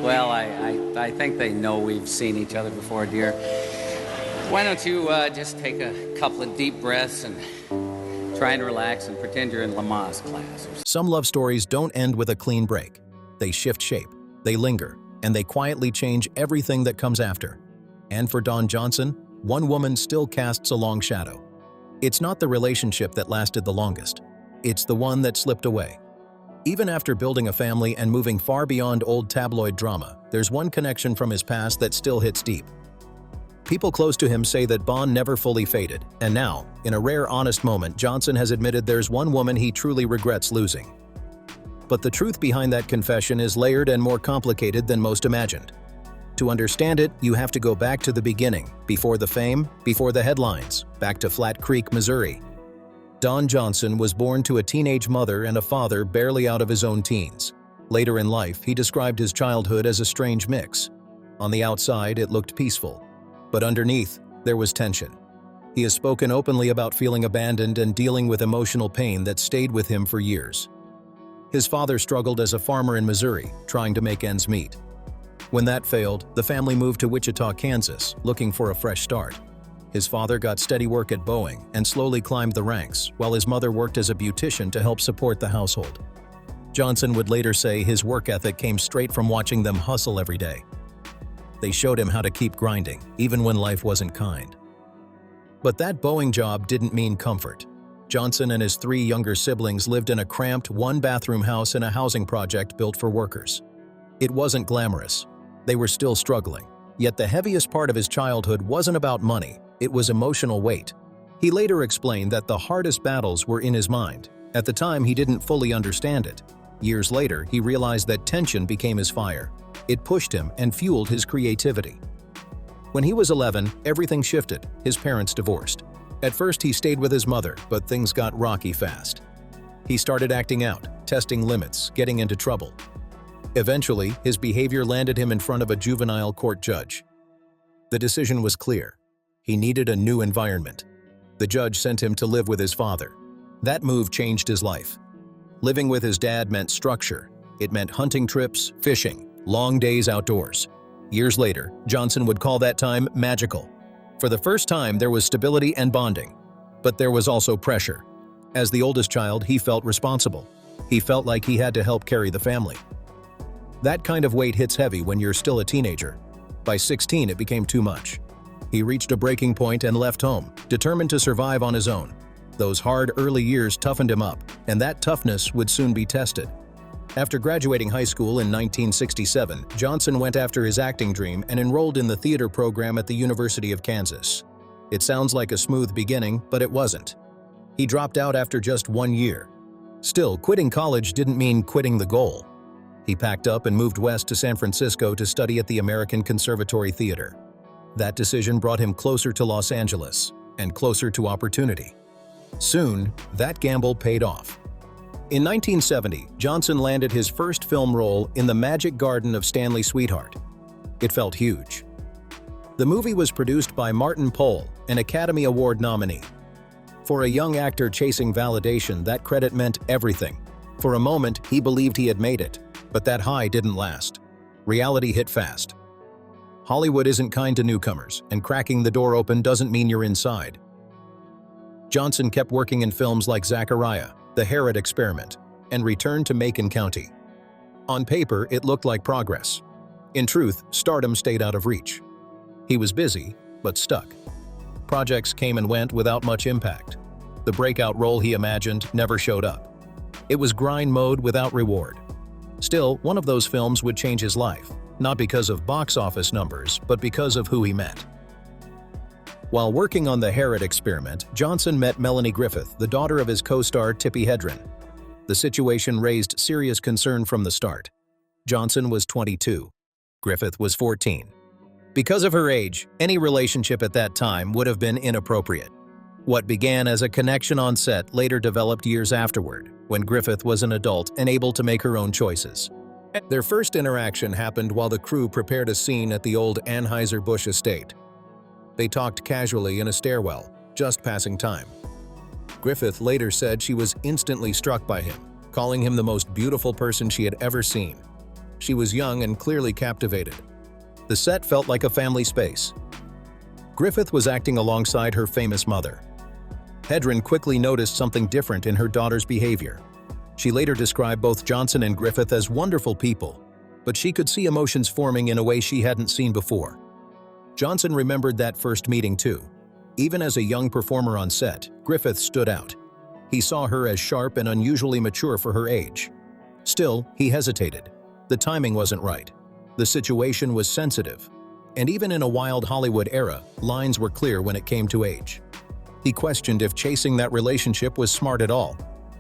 Well, I think they know we've seen each other before, dear. Why don't you just take a couple of deep breaths and try and relax and pretend you're in Lamaze class. Some love stories don't end with a clean break. They shift shape, they linger, and they quietly change everything that comes after. And for Don Johnson, one woman still casts a long shadow. It's not the relationship that lasted the longest. It's the one that slipped away. Even after building a family and moving far beyond old tabloid drama, there's one connection from his past that still hits deep. People close to him say that Bond never fully faded, and now, in a rare honest moment, Johnson has admitted there's one woman he truly regrets losing. But the truth behind that confession is layered and more complicated than most imagined. To understand it, you have to go back to the beginning, before the fame, before the headlines, back to Flat Creek, Missouri. Don Johnson was born to a teenage mother and a father barely out of his own teens. Later in life, he described his childhood as a strange mix. On the outside, it looked peaceful. But underneath, there was tension. He has spoken openly about feeling abandoned and dealing with emotional pain that stayed with him for years. His father struggled as a farmer in Missouri, trying to make ends meet. When that failed, the family moved to Wichita, Kansas, looking for a fresh start. His father got steady work at Boeing and slowly climbed the ranks, while his mother worked as a beautician to help support the household. Johnson would later say his work ethic came straight from watching them hustle every day. They showed him how to keep grinding, even when life wasn't kind. But that Boeing job didn't mean comfort. Johnson and his 3 younger siblings lived in a cramped, one-bathroom house in a housing project built for workers. It wasn't glamorous. They were still struggling. Yet the heaviest part of his childhood wasn't about money, it was emotional weight. He later explained that the hardest battles were in his mind. At the time, he didn't fully understand it. Years later, he realized that tension became his fire. It pushed him and fueled his creativity. When he was 11, everything shifted. His parents divorced. At first, he stayed with his mother, but things got rocky fast. He started acting out, testing limits, getting into trouble. Eventually, his behavior landed him in front of a juvenile court judge. The decision was clear. He needed a new environment. The judge sent him to live with his father. That move changed his life. Living with his dad meant structure. It meant hunting trips, fishing, long days outdoors. Years later, Johnson would call that time magical. For the first time, there was stability and bonding. But there was also pressure. As the oldest child, he felt responsible. He felt like he had to help carry the family. That kind of weight hits heavy when you're still a teenager. By 16, it became too much. He reached a breaking point and left home, determined to survive on his own. Those hard early years toughened him up, and that toughness would soon be tested. After graduating high school in 1967, Johnson went after his acting dream and enrolled in the theater program at the University of Kansas. It sounds like a smooth beginning, but it wasn't. He dropped out after just 1 year. Still, quitting college didn't mean quitting the goal. He packed up and moved west to San Francisco to study at the American Conservatory Theater. That decision brought him closer to Los Angeles and closer to opportunity. Soon, that gamble paid off. In 1970, Johnson landed his first film role in The Magic Garden of Stanley Sweetheart. It felt huge. The movie was produced by Martin Pohl, an Academy Award nominee. For a young actor chasing validation, that credit meant everything. For a moment, he believed he had made it, but that high didn't last. Reality hit fast. Hollywood isn't kind to newcomers, and cracking the door open doesn't mean you're inside. Johnson kept working in films like Zachariah, The Herod Experiment, and Return to Macon County. On paper, it looked like progress. In truth, stardom stayed out of reach. He was busy, but stuck. Projects came and went without much impact. The breakout role he imagined never showed up. It was grind mode without reward. Still, one of those films would change his life, not because of box office numbers, but because of who he met. While working on The Herod Experiment, Johnson met Melanie Griffith, the daughter of his co-star Tippi Hedren. The situation raised serious concern from the start. Johnson was 22. Griffith was 14. Because of her age, any relationship at that time would have been inappropriate. What began as a connection on set later developed years afterward, when Griffith was an adult and able to make her own choices. Their first interaction happened while the crew prepared a scene at the old Anheuser-Busch estate. They talked casually in a stairwell, just passing time. Griffith later said she was instantly struck by him, calling him the most beautiful person she had ever seen. She was young and clearly captivated. The set felt like a family space. Griffith was acting alongside her famous mother. Hedren quickly noticed something different in her daughter's behavior. She later described both Johnson and Griffith as wonderful people, but she could see emotions forming in a way she hadn't seen before. Johnson remembered that first meeting too. Even as a young performer on set, Griffith stood out. He saw her as sharp and unusually mature for her age. Still, he hesitated. The timing wasn't right. The situation was sensitive. And even in a wild Hollywood era, lines were clear when it came to age. He questioned if chasing that relationship was smart at all.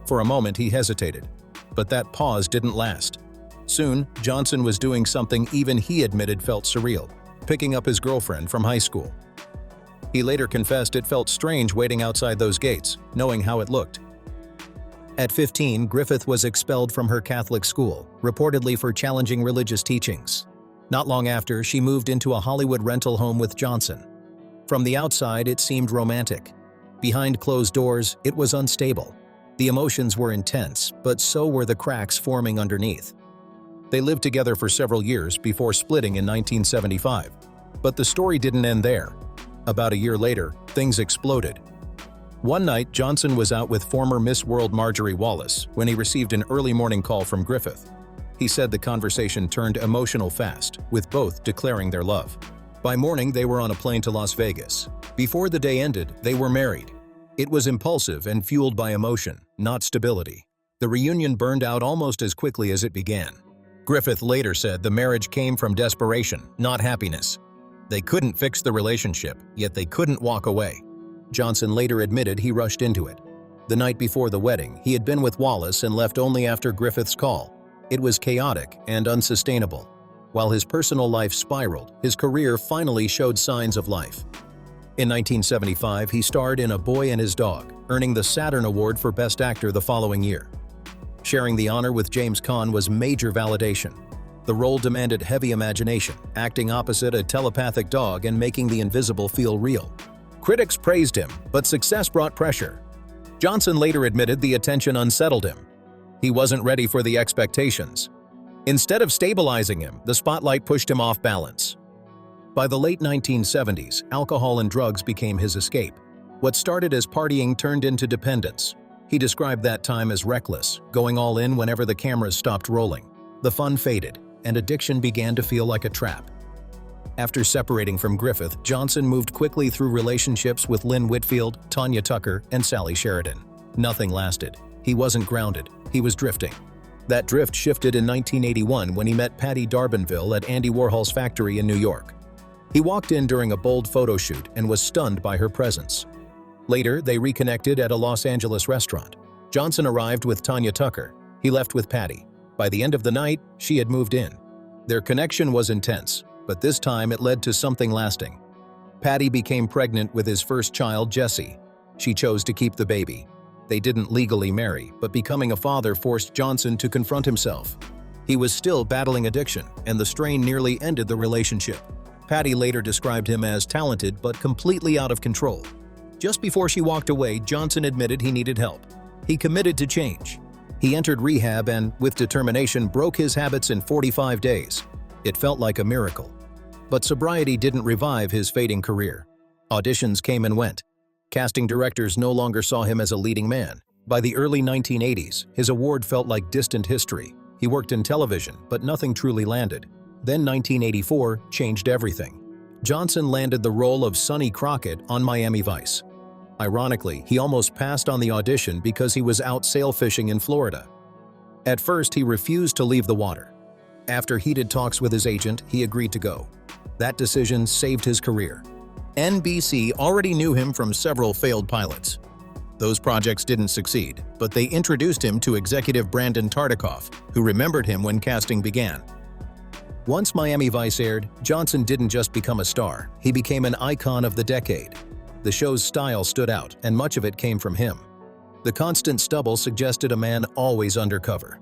For a moment, he hesitated. But that pause didn't last. Soon, Johnson was doing something even he admitted felt surreal, picking up his girlfriend from high school. He later confessed it felt strange waiting outside those gates, knowing how it looked. At 15, Griffith was expelled from her Catholic school, reportedly for challenging religious teachings. Not long after, she moved into a Hollywood rental home with Johnson. From the outside, it seemed romantic. Behind closed doors, it was unstable. The emotions were intense, but so were the cracks forming underneath. They lived together for several years before splitting in 1975. But the story didn't end there. About a year later, things exploded. One night, Johnson was out with former Miss World Marjorie Wallace when he received an early morning call from Griffith. He said the conversation turned emotional fast, with both declaring their love. By morning, they were on a plane to Las Vegas. Before the day ended, they were married. It was impulsive and fueled by emotion, not stability. The reunion burned out almost as quickly as it began. Griffith later said the marriage came from desperation, not happiness. They couldn't fix the relationship, yet they couldn't walk away. Johnson later admitted he rushed into it. The night before the wedding, he had been with Wallace and left only after Griffith's call. It was chaotic and unsustainable. While his personal life spiraled, his career finally showed signs of life. In 1975, he starred in A Boy and His Dog, earning the Saturn Award for Best Actor the following year. Sharing the honor with James Caan was major validation. The role demanded heavy imagination, acting opposite a telepathic dog and making the invisible feel real. Critics praised him, but success brought pressure. Johnson later admitted the attention unsettled him. He wasn't ready for the expectations. Instead of stabilizing him, the spotlight pushed him off balance. By the late 1970s, alcohol and drugs became his escape. What started as partying turned into dependence. He described that time as reckless, going all in whenever the cameras stopped rolling. The fun faded, and addiction began to feel like a trap. After separating from Griffith, Johnson moved quickly through relationships with Lynn Whitfield, Tanya Tucker, and Sally Sheridan. Nothing lasted. He wasn't grounded. He was drifting. That drift shifted in 1981 when he met Patty D'Arbanville at Andy Warhol's factory in New York. He walked in during a bold photo shoot and was stunned by her presence. Later, they reconnected at a Los Angeles restaurant. Johnson arrived with Tanya Tucker. He left with Patty. By the end of the night, she had moved in. Their connection was intense, but this time it led to something lasting. Patty became pregnant with his first child, Jesse. She chose to keep the baby. They didn't legally marry, but becoming a father forced Johnson to confront himself. He was still battling addiction, and the strain nearly ended the relationship. Patty later described him as talented but completely out of control. Just before she walked away, Johnson admitted he needed help. He committed to change. He entered rehab and, with determination, broke his habits in 45 days. It felt like a miracle. But sobriety didn't revive his fading career. Auditions came and went. Casting directors no longer saw him as a leading man. By the early 1980s, his award felt like distant history. He worked in television, but nothing truly landed. Then 1984 changed everything. Johnson landed the role of Sonny Crockett on Miami Vice. Ironically, he almost passed on the audition because he was out sail fishing in Florida. At first, he refused to leave the water. After heated talks with his agent, he agreed to go. That decision saved his career. NBC already knew him from several failed pilots. Those projects didn't succeed, but they introduced him to executive Brandon Tartikoff, who remembered him when casting began. Once Miami Vice aired, Johnson didn't just become a star, he became an icon of the decade. The show's style stood out, and much of it came from him. The constant stubble suggested a man always undercover.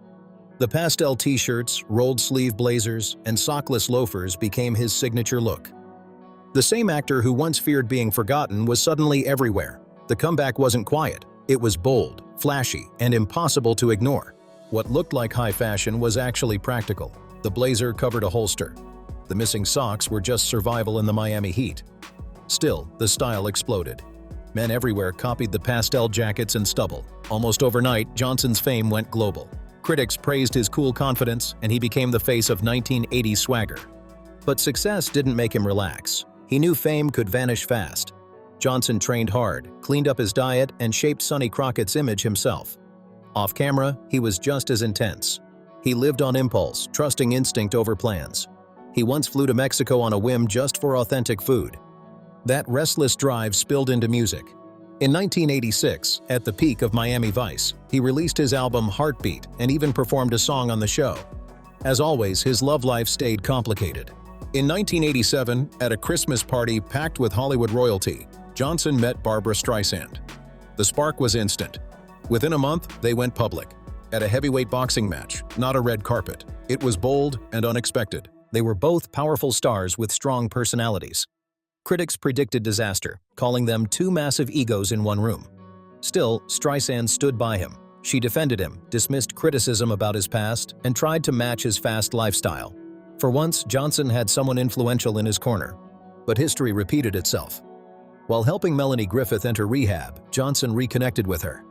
The pastel t-shirts, rolled-sleeve blazers, and sockless loafers became his signature look. The same actor who once feared being forgotten was suddenly everywhere. The comeback wasn't quiet. It was bold, flashy, and impossible to ignore. What looked like high fashion was actually practical. The blazer covered a holster. The missing socks were just survival in the Miami heat. Still, the style exploded. Men everywhere copied the pastel jackets and stubble. Almost overnight, Johnson's fame went global. Critics praised his cool confidence, and he became the face of 1980s swagger. But success didn't make him relax. He knew fame could vanish fast. Johnson trained hard, cleaned up his diet, and shaped Sonny Crockett's image himself. Off camera, he was just as intense. He lived on impulse, trusting instinct over plans. He once flew to Mexico on a whim just for authentic food. That restless drive spilled into music. In 1986, at the peak of Miami Vice, he released his album Heartbeat and even performed a song on the show. As always, his love life stayed complicated. In 1987, at a Christmas party packed with Hollywood royalty, Johnson met Barbra Streisand. The spark was instant. Within a month, they went public. At a heavyweight boxing match, not a red carpet. It was bold and unexpected. They were both powerful stars with strong personalities. Critics predicted disaster, calling them two massive egos in one room. Still, Streisand stood by him. She defended him, dismissed criticism about his past, and tried to match his fast lifestyle. For once, Johnson had someone influential in his corner. But history repeated itself. While helping Melanie Griffith enter rehab, Johnson reconnected with her.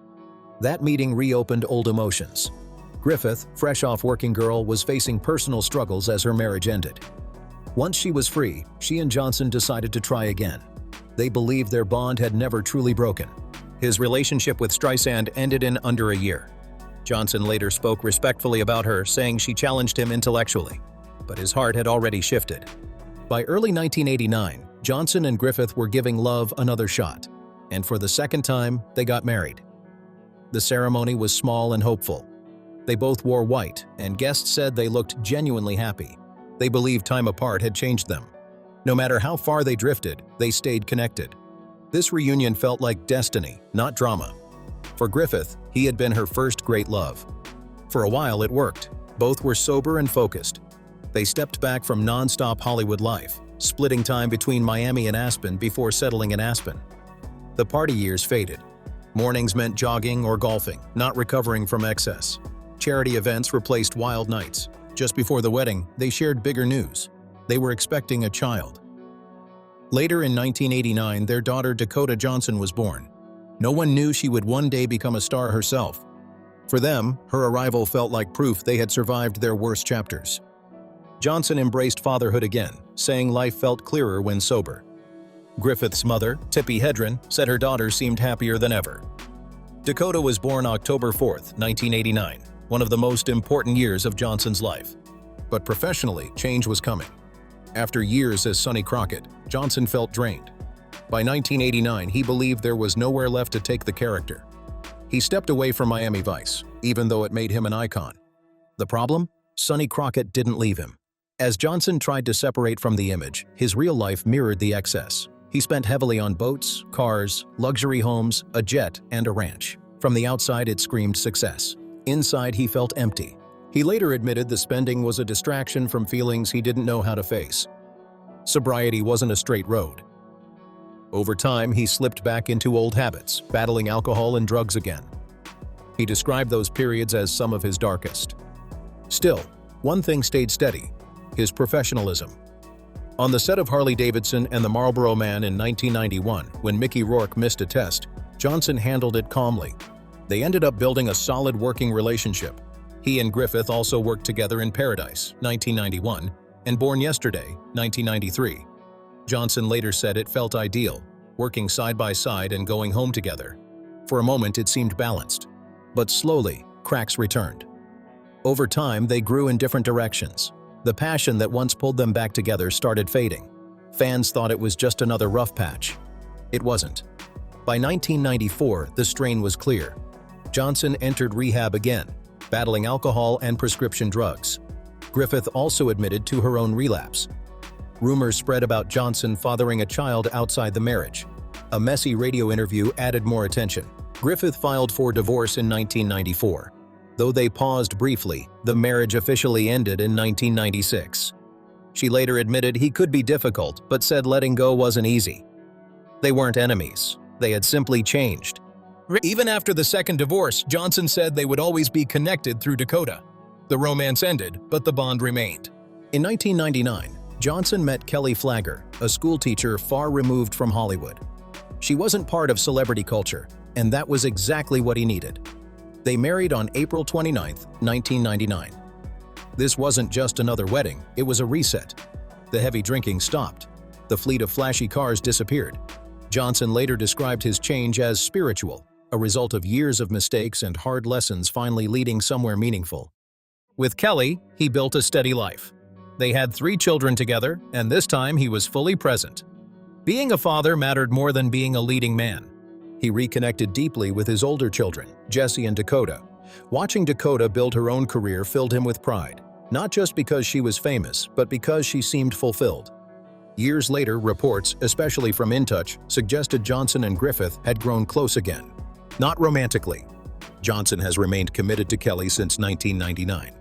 That meeting reopened old emotions. Griffith, fresh off Working Girl, was facing personal struggles as her marriage ended. Once she was free, she and Johnson decided to try again. They believed their bond had never truly broken. His relationship with Streisand ended in under a year. Johnson later spoke respectfully about her, saying she challenged him intellectually. But his heart had already shifted. By early 1989, Johnson and Griffith were giving love another shot. And for the second time, they got married. The ceremony was small and hopeful. They both wore white, and guests said they looked genuinely happy. They believed time apart had changed them. No matter how far they drifted, they stayed connected. This reunion felt like destiny, not drama. For Griffith, he had been her first great love. For a while, it worked. Both were sober and focused. They stepped back from non-stop Hollywood life, splitting time between Miami and Aspen before settling in Aspen. The party years faded. Mornings meant jogging or golfing, not recovering from excess. Charity events replaced wild nights. Just before the wedding, they shared bigger news. They were expecting a child. Later in 1989, their daughter Dakota Johnson was born. No one knew she would one day become a star herself. For them, her arrival felt like proof they had survived their worst chapters. Johnson embraced fatherhood again, saying life felt clearer when sober. Griffith's mother, Tippi Hedren, said her daughter seemed happier than ever. Dakota was born October 4, 1989, one of the most important years of Johnson's life. But professionally, change was coming. After years as Sonny Crockett, Johnson felt drained. By 1989, he believed there was nowhere left to take the character. He stepped away from Miami Vice, even though it made him an icon. The problem? Sonny Crockett didn't leave him. As Johnson tried to separate from the image, his real life mirrored the excess. He spent heavily on boats, cars, luxury homes, a jet, and a ranch. From the outside, it screamed success. Inside, he felt empty. He later admitted the spending was a distraction from feelings he didn't know how to face. Sobriety wasn't a straight road. Over time, he slipped back into old habits, battling alcohol and drugs again. He described those periods as some of his darkest. Still, one thing stayed steady: his professionalism. On the set of Harley-Davidson and the Marlboro Man in 1991, when Mickey Rourke missed a test, Johnson handled it calmly. They ended up building a solid working relationship. He and Griffith also worked together in Paradise, 1991, and Born Yesterday, 1993. Johnson later said it felt ideal, working side by side and going home together. For a moment, it seemed balanced. But slowly, cracks returned. Over time, they grew in different directions. The passion that once pulled them back together started fading. Fans thought it was just another rough patch. It wasn't. By 1994, the strain was clear. Johnson entered rehab again, battling alcohol and prescription drugs. Griffith also admitted to her own relapse. Rumors spread about Johnson fathering a child outside the marriage. A messy radio interview added more attention. Griffith filed for divorce in 1994. Though they paused briefly, the marriage officially ended in 1996. She later admitted he could be difficult, but said letting go wasn't easy. They weren't enemies. They had simply changed. Even after the second divorce, Johnson said they would always be connected through Dakota. The romance ended, but the bond remained. In 1999, Johnson met Kelly Flagger, a schoolteacher far removed from Hollywood. She wasn't part of celebrity culture, and that was exactly what he needed. They married on April 29, 1999. This wasn't just another wedding, it was a reset. The heavy drinking stopped. The fleet of flashy cars disappeared. Johnson later described his change as spiritual, a result of years of mistakes and hard lessons finally leading somewhere meaningful. With Kelly, he built a steady life. They had 3 children together, and this time he was fully present. Being a father mattered more than being a leading man. He reconnected deeply with his older children, Jesse and Dakota. Watching Dakota build her own career filled him with pride, not just because she was famous, but because she seemed fulfilled. Years later, reports, especially from In Touch, suggested Johnson and Griffith had grown close again. Not romantically. Johnson has remained committed to Kelly since 1999.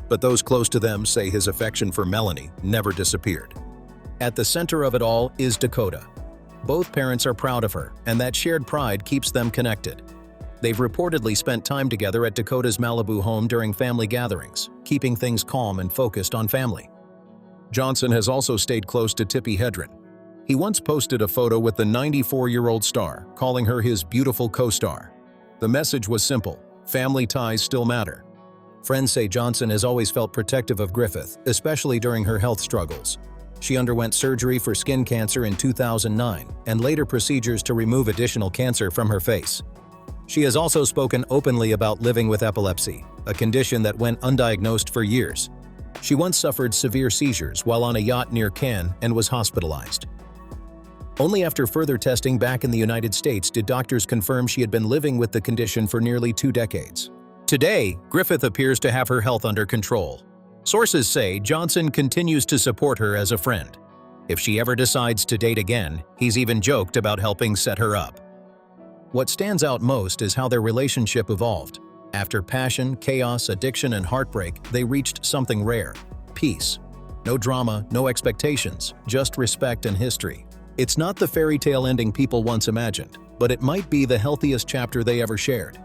But those close to them say his affection for Melanie never disappeared. At the center of it all is Dakota. Both parents are proud of her, and that shared pride keeps them connected. They've reportedly spent time together at Dakota's Malibu home during family gatherings, keeping things calm and focused on family. Johnson has also stayed close to Tippi Hedren. He once posted a photo with the 94-year-old star, calling her his beautiful co-star. The message was simple: family ties still matter. Friends say Johnson has always felt protective of Griffith, especially during her health struggles. She underwent surgery for skin cancer in 2009 and later procedures to remove additional cancer from her face. She has also spoken openly about living with epilepsy, a condition that went undiagnosed for years. She once suffered severe seizures while on a yacht near Cannes and was hospitalized. Only after further testing back in the United States did doctors confirm she had been living with the condition for nearly 2 decades. Today, Griffith appears to have her health under control. Sources say Johnson continues to support her as a friend. If she ever decides to date again, he's even joked about helping set her up. What stands out most is how their relationship evolved. After passion, chaos, addiction, and heartbreak, they reached something rare: peace. No drama, no expectations, just respect and history. It's not the fairy tale ending people once imagined, but it might be the healthiest chapter they ever shared.